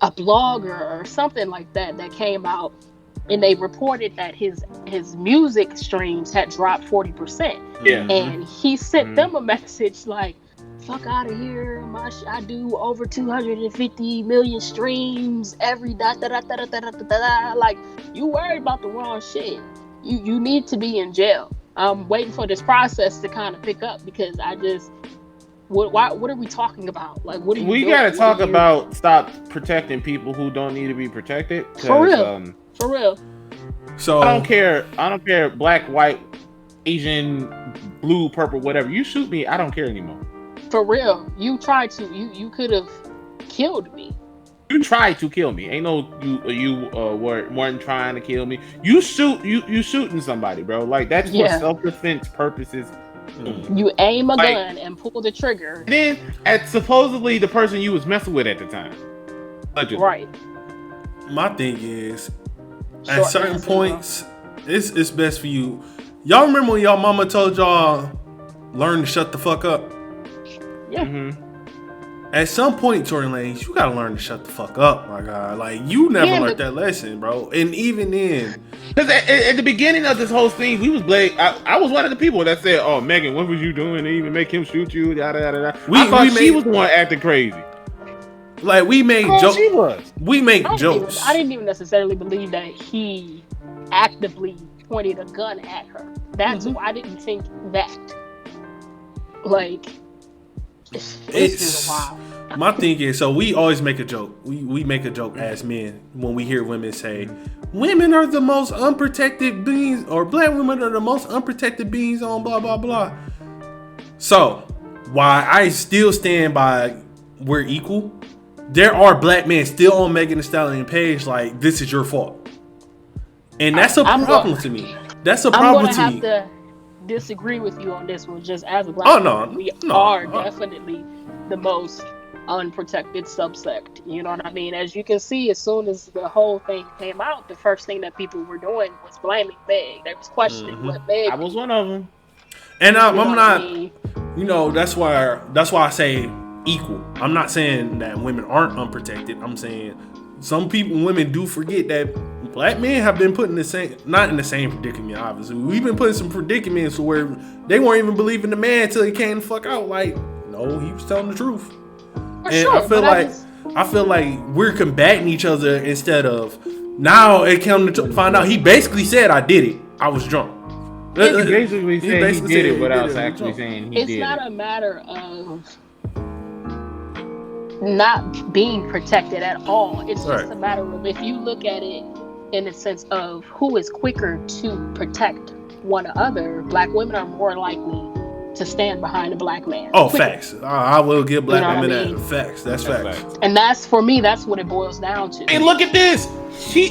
a blogger or something like that came out and they reported that his music streams had dropped 40%. Yeah. And he sent them a message like, fuck out of here, I do over 250 million streams every like, you worried about the wrong shit. You need to be in jail. I'm waiting for this process to kind of pick up because what are we talking about? Like, what are you We doing? gotta talk about stop protecting people who don't need to be protected. For real. So I don't care, black, white, Asian, blue, purple, whatever. You shoot me, I don't care anymore. For real. You could have killed me. You tried to kill me. Ain't no you weren't trying to kill me. You shooting somebody, bro. Like, that's for self-defense purposes. You aim a gun and pull the trigger. And then at supposedly the person you was messing with at the time. Allegedly. Right. My thing is, at certain points, it's best for you. Y'all remember when y'all mama told y'all learn to shut the fuck up? Yeah. At some point, Tory Lanez, you gotta learn to shut the fuck up, my God. Like, you never learned that lesson, bro. And even then, because at the beginning of this whole thing, we was I was one of the people that said, "Oh, Megan, what was you doing to even make him shoot you?" Yada yada yada. I thought she was the one acting crazy. Like, we made jokes. She was. We make jokes. I didn't even necessarily believe that he actively pointed a gun at her. That's why I didn't think that. Like, it's wild. My thing is, so we always make a joke. We make a joke as men when we hear women say, women are the most unprotected beings, or black women are the most unprotected beings on blah, blah, blah. So, why I still stand by we're equal, there are black men still on Megan Thee Stallion page like, this is your fault. And that's a problem to me. That's a problem to me. I'm going to have to disagree with you on this one, just as a black man. We are definitely the most unprotected subsect. You know what I mean? As you can see, as soon as the whole thing came out, the first thing that people were doing was blaming Meg. They was questioning what Meg. I was one of them. And I'm not. You know, that's why I say equal. I'm not saying that women aren't unprotected. I'm saying women do forget that black men have been put in the same, not in the same predicament, obviously. We've been put in some predicaments where they weren't even believing the man until he came the fuck out. Like, no, he was telling the truth. And sure, I feel like we're combating each other instead of now it come to find out he basically said I did it. I was drunk. He basically said he did it without actually saying he did it. It's not a matter of not being protected at all. It's just a matter of, if you look at it in the sense of who is quicker to protect one another, black women are more likely to stand behind a black man. Oh, quicker. Facts. I will give black women that. Facts. That's facts. And that's, for me, that's what it boils down to. Hey, look at this. He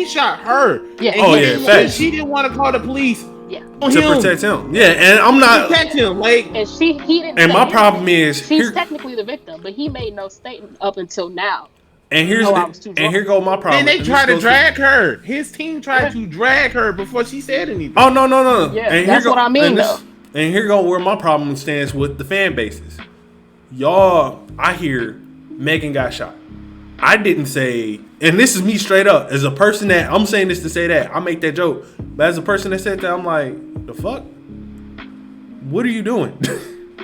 shot her. Yeah. Facts. She didn't want to call the police. Yeah. To protect him. Yeah, and I'm not protect him. Like, and he didn't. And my problem is, she's technically the victim, but he made no statement up until now. And here go my problem. And they tried to drag her. His team tried to drag her before she said anything. Oh no. Yeah, and that's what I mean, though. And here go where my problem stands with the fan bases. Y'all, I hear Megan got shot. I didn't say, and this is me straight up, as a person that, I'm saying this to say that, I make that joke, but as a person that said that, I'm like, the fuck? What are you doing?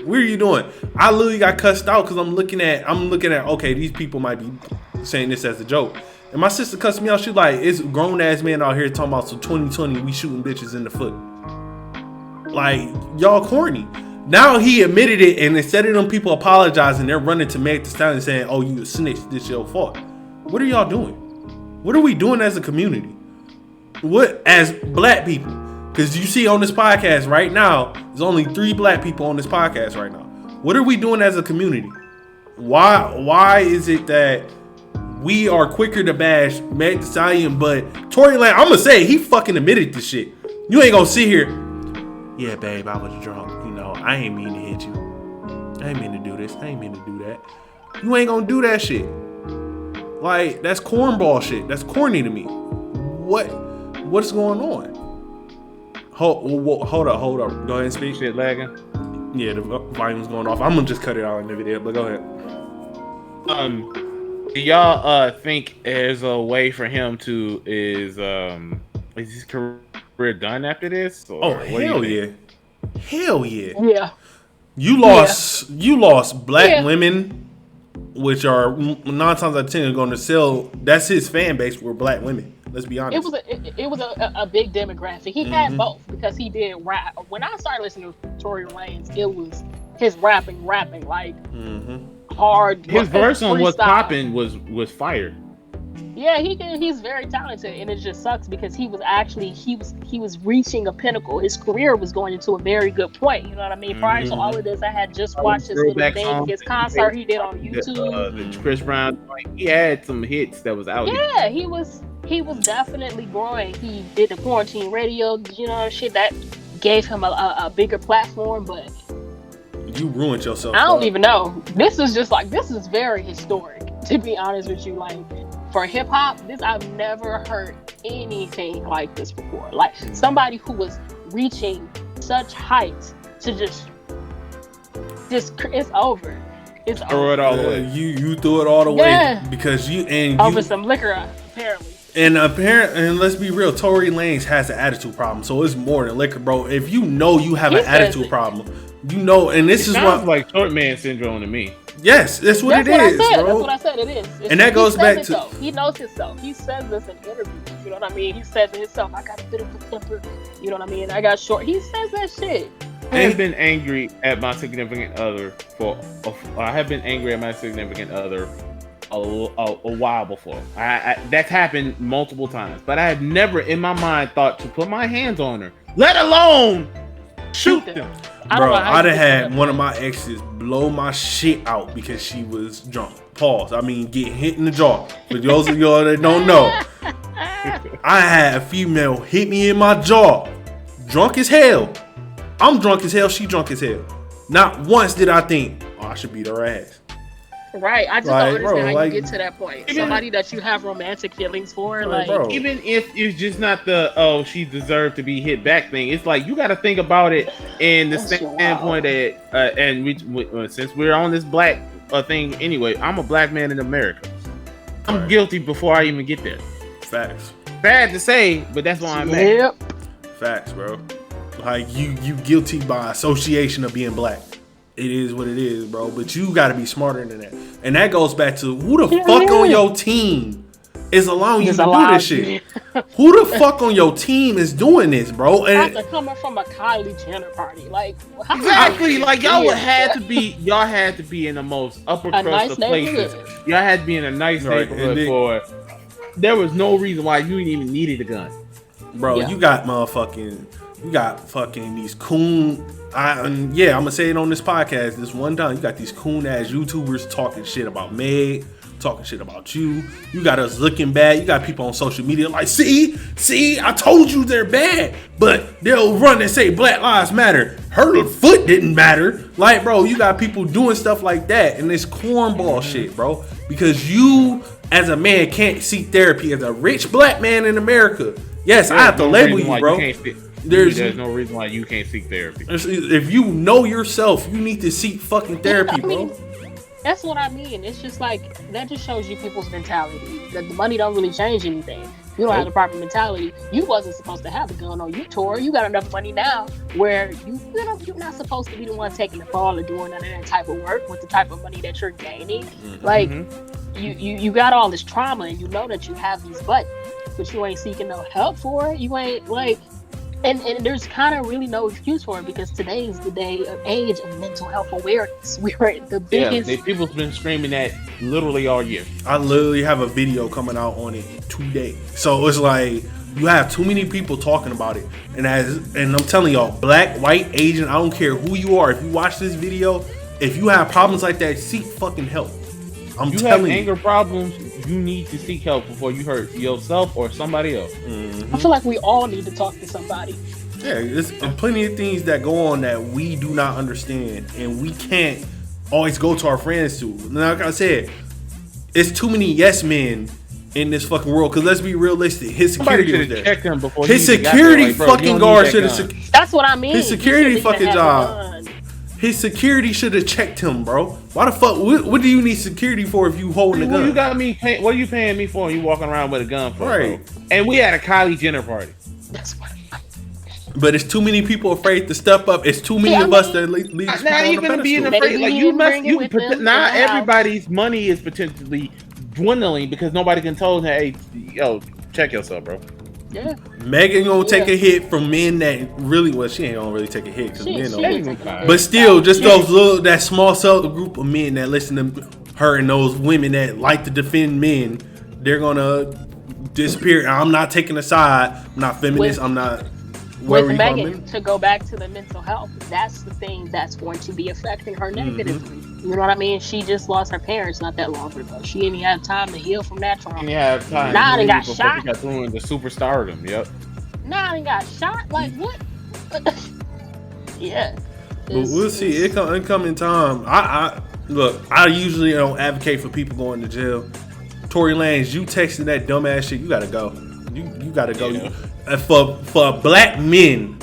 What are you doing? I literally got cussed out because I'm looking at, okay, these people might be saying this as a joke. And my sister cussed me out. She like, it's grown ass man out here talking about, so 2020, we shooting bitches in the foot. Like, y'all corny. Now he admitted it, and instead of them people apologizing, they're running to Meg Thee Stallion saying, oh, you a snitch, this your fault. What are y'all doing? What are we doing as a community? What, as black people? Because you see on this podcast right now, there's only 3 black people on this podcast right now. What are we doing as a community? Why is it that we are quicker to bash Meg Thee Stallion, but Tory Lanez, I'm gonna say, he fucking admitted this shit. You ain't gonna sit here, yeah, babe, I was drunk. You know, I ain't mean to hit you. I ain't mean to do this. I ain't mean to do that. You ain't gonna do that shit. Like, that's cornball shit. That's corny to me. What's going on? Hold up. Go ahead and speak. Shit lagging. Yeah, the volume's going off. I'm gonna just cut it out in the video, but go ahead. Do y'all think there's a way for him to is his career done after this? Or hell yeah. Hell yeah. Yeah. You lost black women, which are 9 times out of 10 going to sell. That's his fan base were black women. Let's be honest. It was a big demographic. He had both because he did rap. When I started listening to Tory Lanez, it was his rapping like hard. His verse on What's Poppin' was fire. Yeah, he's very talented, and it just sucks because he was reaching a pinnacle. His career was going into a very good point. You know what I mean? Prior to all of this, I had just watched his little thing, his concert he did on YouTube. The Chris Brown, he had some hits that was out. Yeah, he was definitely growing. He did the quarantine radio, shit that gave him a bigger platform. But you ruined yourself. I don't even know. This is very historic, to be honest with you. Like, for hip hop, I've never heard anything like this before. Like, somebody who was reaching such heights to just it's over. It's throw it all the way. You threw it all the way because over some liquor apparently. And let's be real, Tory Lanez has an attitude problem, so it's more than liquor, bro. If you know you have an attitude problem, you know, and this is what like short man syndrome to me. Yes, that's what it is, bro. That's what I said. It is, and that goes back to he knows himself. He says this in interviews. You know what I mean? He says it himself. I got a bit of a temper. You know what I mean? I got short. He says that shit. I have been angry at my significant other a while before. That's happened multiple times, but I have never in my mind thought to put my hands on her, let alone shoot them. Bro, I'd have had one of my exes blow my shit out because she was drunk. Pause. I mean, get hit in the jaw. For those of y'all that don't know, I had a female hit me in my jaw. Drunk as hell. I'm drunk as hell. She drunk as hell. Not once did I think, I should beat her ass. Right, I just don't understand how you get to that point. Somebody that you have romantic feelings for, even if it's just not the she deserved to be hit back thing. It's like you got to think about it in the standpoint that, since we're on this black thing anyway, I'm a black man in America. I'm guilty before I even get there. Facts. Bad to say, but that's why I'm mad. Facts, bro. Like you guilty by association of being black. It is what it is, bro. But you got to be smarter than that. And that goes back to who the fuck on your team is allowing you to do this shit. Who the fuck on your team is doing this, bro? And after coming from a Kylie Jenner party, like exactly, like y'all had to be in the most upper crust of places. Y'all had to be in a nice neighborhood for. There was no reason why you even needed a gun, bro. You got fucking these coon. I'm gonna say it on this podcast this one time. You got these coon ass YouTubers talking shit about Meg, talking shit about you. You got us looking bad. You got people on social media like, see, I told you they're bad, but they'll run and say Black Lives Matter. Her foot didn't matter. Like, bro, you got people doing stuff like that, and it's cornball shit, bro. Because you, as a man, can't seek therapy as a rich black man in America. Yes, I have to label you, bro. There's no reason why you can't seek therapy. If you know yourself, you need to seek fucking therapy, bro. That's what I mean. It's just like that just shows you people's mentality. That the money don't really change anything. You don't have the proper mentality. You wasn't supposed to have a gun on you, Tory. You got enough money now where you're not supposed to be the one taking the fall or doing none of that type of work with the type of money that you're gaining. Mm-hmm. Like you got all this trauma and you know that you have these buttons, but you ain't seeking no help for it. You ain't like. And there's kind of really no excuse for it because today is the age of mental health awareness. We're at the biggest. Yeah, people's been screaming that literally all year. I literally have a video coming out on it today. So it's like you have too many people talking about it. And I'm telling y'all, black, white, Asian, I don't care who you are. If you watch this video, if you have problems like that, seek fucking help. You have anger problems, you need to seek help before you hurt yourself or somebody else. Mm-hmm. I feel like we all need to talk to somebody. Yeah, there's plenty of things that go on that we do not understand, and we can't always go to our friends to. Like I said, it's too many yes men in this fucking world. Because let's be realistic, his security was there. Checked him before his security fucking guard should have. That's what I mean. His security fucking job. His security should have checked him, bro. Why the fuck? What do you need security for if you holding a gun? You got me. What are you paying me for? You walking around with a gun for? Right. Bro? And we had a Kylie Jenner party. That's what. But it's too many people afraid to step up. It's too many of us that leave. Now you're gonna be afraid. Like you must. Not everybody's money is potentially dwindling because nobody can tell them, hey, yo, check yourself, bro. Yeah. Megan gonna take a hit from men that really she ain't gonna really take a hit because men don't. But still, just that small group of men that listen to her and those women that like to defend men, they're gonna disappear. I'm not taking a side. I'm not feminist. I'm not. With Megan, to go back to the mental health, that's the thing that's going to be affecting her negatively. Mm-hmm. You know what I mean? She just lost her parents not that long ago. She didn't have time to heal from that trauma. Yeah, time. Now they got shot. She got thrown into superstardom. Yep. Now they got shot. Like what? Yeah. But we'll see. It come in time. I look. I usually don't advocate for people going to jail. Tory Lanez, you texting that dumbass shit. You gotta go. You gotta go. Yeah. For black men,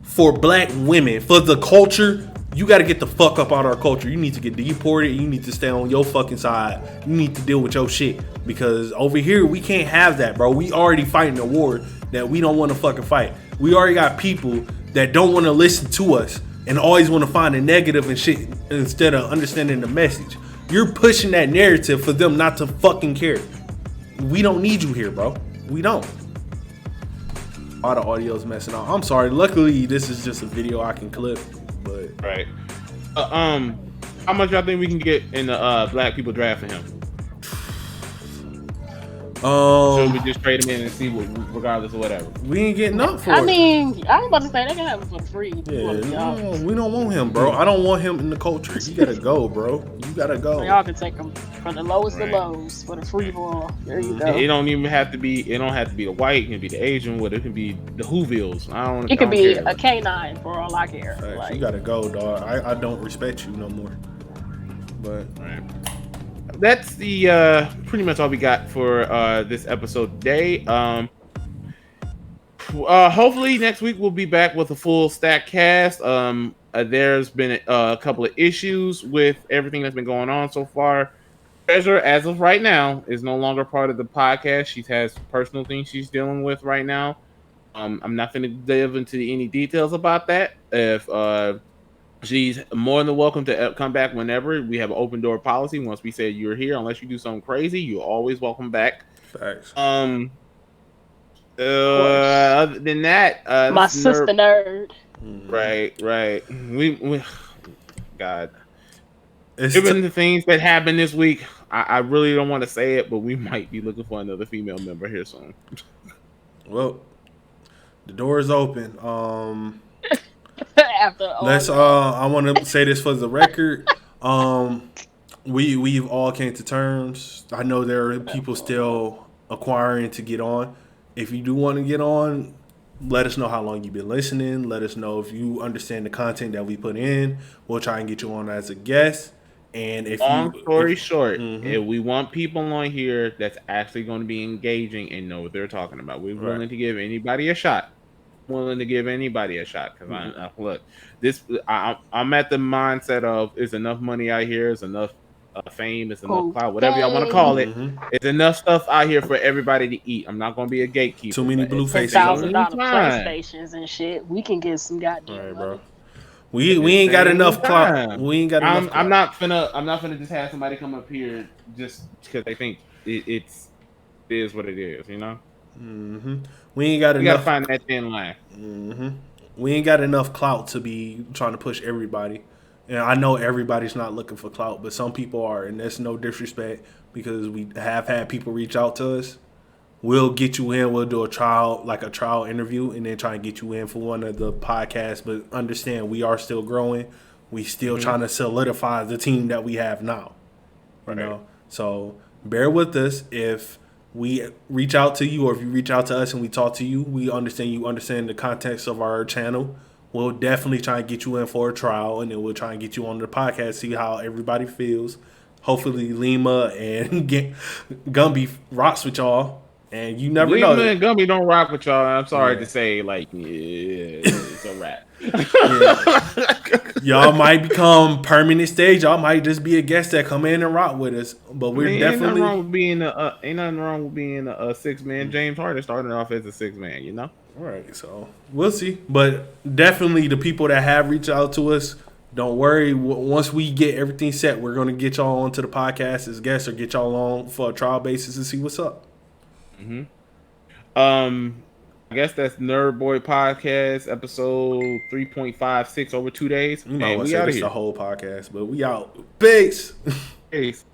for black women, for the culture, you got to get the fuck up out of our culture. You need to get deported. You need to stay on your fucking side. You need to deal with your shit. Because over here, we can't have that, bro. We already fighting a war that we don't want to fucking fight. We already got people that don't want to listen to us and always want to find a negative and shit instead of understanding the message. You're pushing that narrative for them not to fucking care. We don't need you here, bro. We don't. All the audio's messing up. I'm sorry. Luckily, this is just a video I can clip. But right. How much y'all think we can get in the black people drafting him? Should we just trade him in and see what, regardless of whatever? We ain't getting up for it. I mean, I was about to say they can have him for free. Yeah, we don't want him, bro. I don't want him in the culture. You gotta go, bro. You gotta go. So y'all can take him from the lowest to lows for the free ball. There you go. It don't even have to be. It don't have to be the white. It can be the Asian. What it can be the Whovilles. It could be a canine for all I care. Right, like, you gotta go, dog. I don't respect you no more. But right. That's the pretty much all we got for this episode today. Hopefully next week we'll be back with a full stack cast. There's been a couple of issues with everything that's been going on so far. Treasure, as of right now, is no longer part of the podcast. She has personal things she's dealing with right now. I'm not going to dive into any details about that. If she's more than welcome to come back whenever. We have an open door policy. Once we say you're here, unless you do something crazy, you're always welcome back. Facts. Other than that, my sister nerd. Right. We God. Given the things that happened this week, I really don't want to say it, but we might be looking for another female member here soon. Well, the door is open. Let's I want to say this for the record. We've all came to terms. I know there are people still acquiring to get on. If you do want to get on, let us know how long you've been listening. Let us know if you understand the content that we put in. We'll try and get you on as a guest. And if long story short, if we want people on here that's actually going to be engaging and know what they're talking about, we're willing to give anybody a shot. Willing to give anybody a shot because I'm at the mindset of it's enough money out here, it's enough fame, it's enough clout, whatever y'all want to call it. It's enough stuff out here for everybody to eat. I'm not gonna be a gatekeeper. Too many blue faces. $1,000 PlayStations and shit. We can get some goddamn bro. We ain't got enough clout. We ain't got enough. I'm not finna just have somebody come up here just because they think it is what it is, you know. We ain't got enough. You gotta find that thin line. We ain't got enough clout to be trying to push everybody. And I know everybody's not looking for clout, but some people are, and that's no disrespect because we have had people reach out to us. We'll get you in. We'll do a trial interview, and then try and get you in for one of the podcasts. But understand, we are still growing. We still trying to solidify the team that we have now. You know, so bear with us if we reach out to you, or if you reach out to us and we talk to you. We understand you understand the context of our channel. We'll definitely try and get you in for a trial, and then we'll try and get you on the podcast, see how everybody feels. Hopefully, Lima and Gumby rocks with y'all, and you never know. Lima and Gumby don't rock with y'all. I'm sorry to say, it's a wrap. Y'all might become permanent stage. Y'all might just be a guest that come in and rock with us. But we're definitely ain't nothing wrong with being a 6-man. James Harden started off as a 6-man, you know. All right, so we'll see. But definitely the people that have reached out to us, don't worry. Once we get everything set, we're going to get y'all onto the podcast as guests or get y'all on for a trial basis and see what's up. I guess that's Nerd Boy Podcast, episode 3.56 over 2 days. You might want to say this the whole podcast, but we out. Peace. Peace.